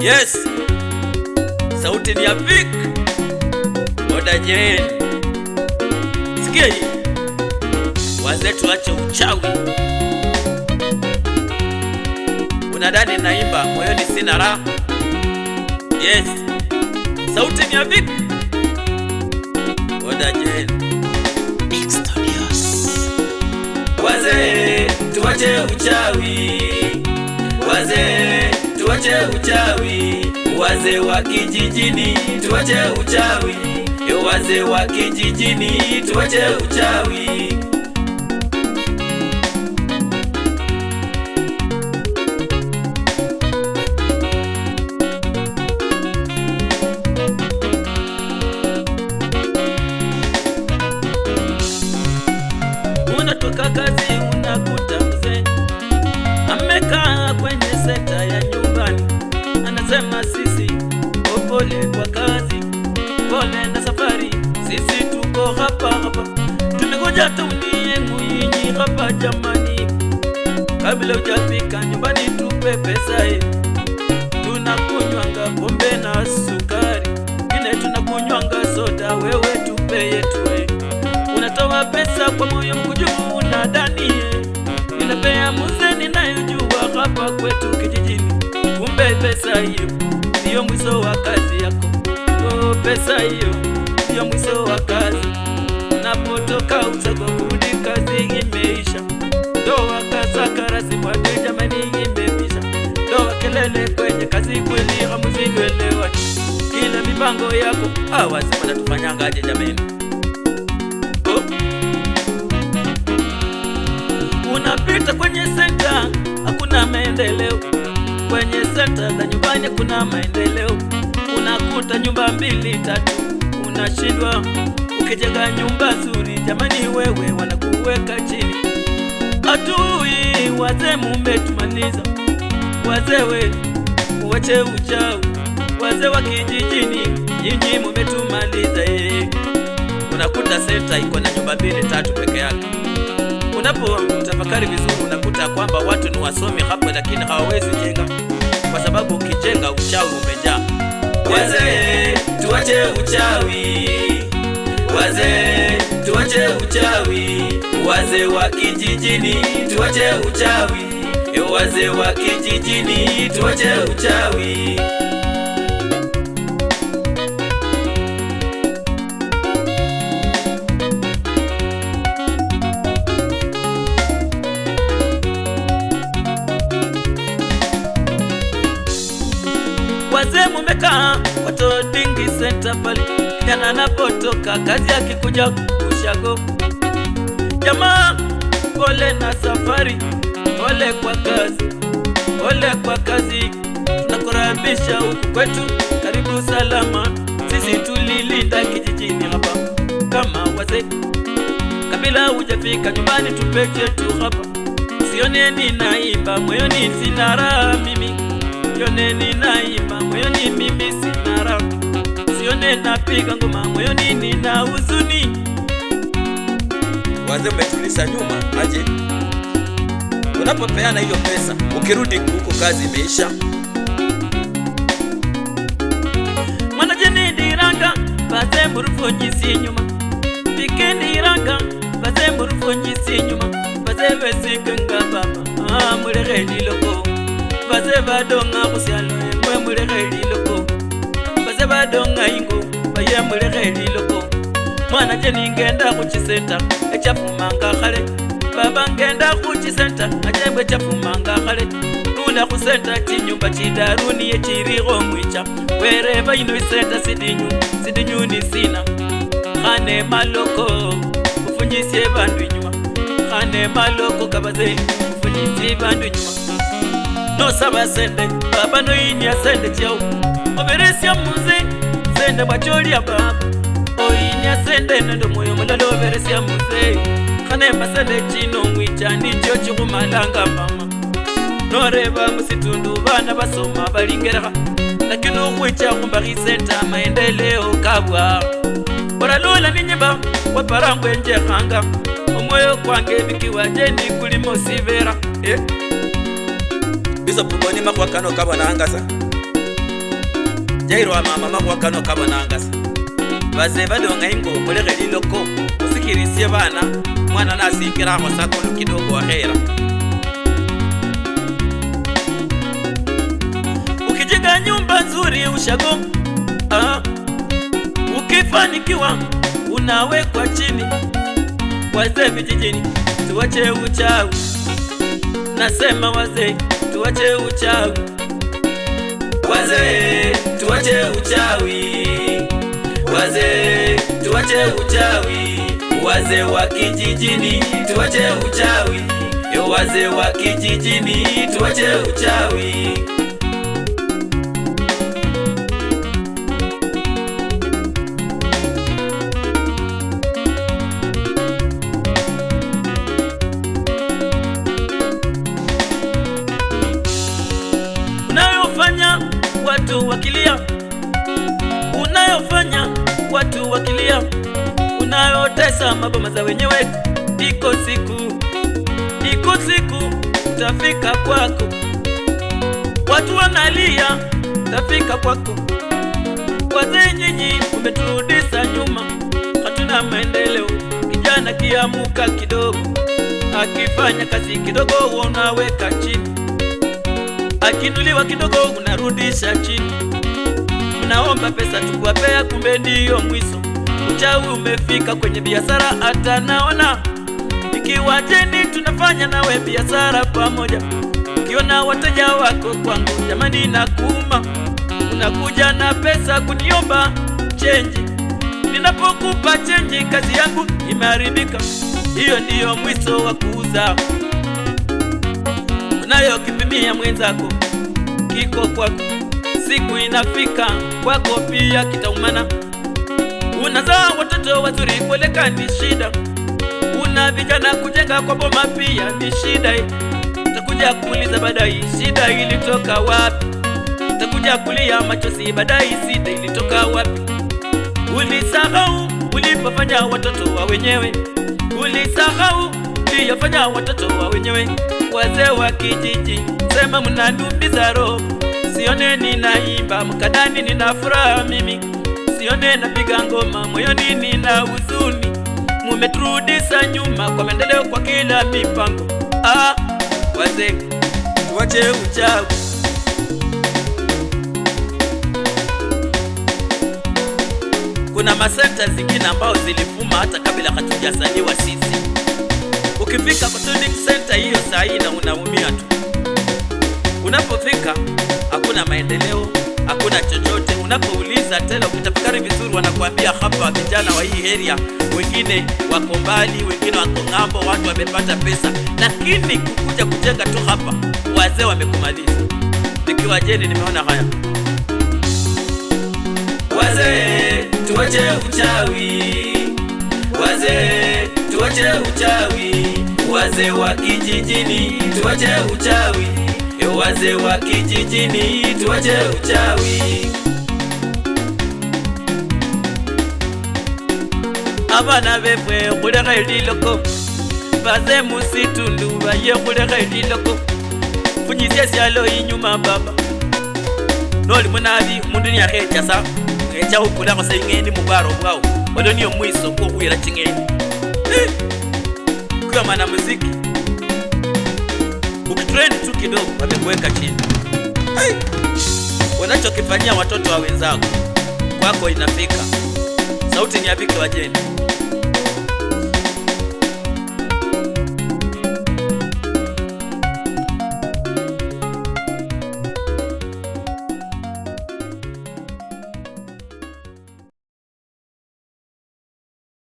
Yes, sauti ni ya Vic Oda Jane. Sikia hii, wazee tuache uchawi. Unadhani naimba moyoni sina raha? Yes, sauti ni ya Vic Oda Jane. Big Studios. Wazee tuache uchawi, wazee tuache uchawi, wazee wa kijijini tuache uchawi, wazee wa kijijini tuache uchawi. Unatoka kazi unakuta mzee amekaa kwenye seta ya nyumbani, anasema sisi pole kwa kazi, pole na safari, sisi tuko hapa, tumekuja tunie mwinyi hapa jamani. Kabla hujafika nyumbani tupe pesa hii, tunakunywanga pombe na sukari, kile tunakunywanga soda, wewe tupe yetu. Unatoa pesa kwa moyo mkunjufu unadhani ninapea mzee ninayojua hapa kwetu kijijini, kumbe pesa hiyo ndiyo mwisho wa kazi yako. Oh, pesa hiyo ndiyo mwisho wa kazi. Unapotoka usago kurudi kazi imeisha, ndoa kasaka rasmi watu jamani imeisha, ndoa kelele kwenye kazi kweli hamuzingelewa, kila mipango yako wazee wanatufanyangaje jamani? Unapita kwenye senta hakuna maendeleo, kwenye senta za nyumbani kuna maendeleo. Unakuta nyumba 2 3, unashindwa ukijenga nyumba nzuri jamani, wewe wanakuweka chini. Atui wazee mumetumaliza, wazee we uwache uchawi, wazee wa kijijini nyinyi mumetumaliza. Unakuta senta iko na nyumba 2 3 peke yake. Unapo tafakari vizuri unakuta kwamba watu ni wasomi hapo, lakini hawawezi jenga kwa sababu ukijenga uchawi umejaa. Wazee tuache uchawi, wazee tuache uchawi, wazee wa kijijini tuache uchawi, wazee wa kijijini tuache uchawi. Wazee mumekaa watoto dingi senta pale, kijana anapotoka kazi akikuja kushago. Jamaa pole na safari, pole kwa kazi, pole kwa kazi, tunakurabisha huku kwetu, karibu salama, sisi tulilinda kijijini hapa kama wazee. Kabla hujafika nyumbani tupeje tu hapa, sione ninaimba moyoni sina raha mimi, sione ninaimba moyoni mimi sina raha, sione napiga ngoma moyoni nina huzuni. Wazee umetulisha nyuma aje, unapopeana hiyo pesa ukirudi huko kazi imeisha. Mwanajeni diranga baze murufonyisi nyuma, pikeni diranga baze murufonyisi nyuma, baze besikanga baba mureheli loko, baze badonga kusyalo mwe mureheli loko, baze badonga ingo baye mureheli loko. Mwana jeni ngenda kuchisenta echafumanga khale, baba ngenda kuchisenta ajembe echafumanga khale. Tula kusenta chinyumba chidaruni echirigo mwicha, wereba ino isenta sidinyu ni sina. Khane maloko ufunyisye bandu inyuma, khane maloko kabaze ufunyisye bandu inyuma. No saba sende baba no inya sende chao, oberesya muze sende bacholia baba, oinya sende nendo moyo mulalo oberesya muze. Khane masende chino mwicha nicho chikumalanga mama, noreba musitundu bana basoma balingera, lakini ukwicha kumbaki senta maendeleo kabwa. Boralola ninyimba waparangwe nje khanga, omoyo kwange bikiwa jeni kulimo sivera. Izo puboni makwakano kabwa na angasa jairo wa mama kwakano kama nangasa baze badonga ingo mulege liloko usikirisie bana mwana nasikira kwa sako kidogo ahera. Ukijenga nyumba nzuri ushago ukifanikiwa unawekwa chini. Wazee vijijini tuwache uchawi, nasema wazee tuwache uchawi. Wazee tuwache uchawi, wazee tuwache uchawi. Wazee wa kijijini tuwache uchawi, wazee wa kijijini tuwache uchawi. Watu wakilia, unayofanya watu wakilia, unayotesa maboma za wenyewe. Iko siku tafika kwako, watu wanalia, tafika kwako. Wazee nyinyi umeturudisha nyuma, hatuna maendeleo. Kijana kiamuka kidogo, akifanya kazi kidogo unaweka chini, akinuliwa kidogo unarudisha chini. Unaomba pesa tukuwapea, kumbe ndiyo mwiso. Uchawi umefika kwenye biashara, hata naona ikiwa jeni tunafanya nawe biashara pamoja. Ukiona wateja wako kwangu jamani nakuuma, unakuja na pesa kuniomba change. Ninapokupa change kazi yangu imeharibika. Hiyo ndiyo mwiso wa kuuza. Unayokipimia mwenzako kiko kwako, siku inafika kwako pia kitaumana. Unazaa watoto wazuri kueleka ni shida, una vijana kujenga kwa boma pia ni shida. Utakuja kuuliza baadaye shida ilitoka wapi, utakuja kulia machozi baadaye shida ilitoka wapi. Ulisahau ulipofanya watoto wa wenyewe, ulisahau uliyofanya watoto wa wenyewe. Wazee wa kijiji sema mnanumiza roho, sione ninaimba mkadani nina furaha mimi, sione napiga ngoma moyoni nina huzuni. Mumeturudisha nyuma kwa maendeleo kwa kila mipango. Wazee tuwache uchawi. Kuna masenta zingine ambao zilifuma hata kabla hatujasaliwa sisi. Ukifika kwa training center hiyo saa hii na unaumia tu. Unapofika hakuna maendeleo, hakuna chochote. Unapouliza tena ukitafakari vizuri wanakuambia hapa vijana wa hii area wengine wako mbali, wengine wako ngambo, watu wamepata pesa. Lakini kukuja kujenga tu hapa wazee wamekumaliza. Nikiwa jeni nimeona haya. Wazee tuwache uchawi, wazee tuwache uchawi. Wazee wa kijijini tuwache uchawi, wazee wa kijijini tuwache uchawi. Abana befwe kuleka ililoko, baze musitundu baye kuleka ililoko. Funyisia sialo inyuma baba, noli munabi mundu ni akecha sa echa ukula kwa sayingeni mubaro bwao. Wado niyo mwiso kwa kuira chingeni. Kwa mana muziki ukitrend tu kidogo wamekuweka chini. Wanachokifanyia watoto wa wenzako kwako inafika. Sauti ni yapike wajeni.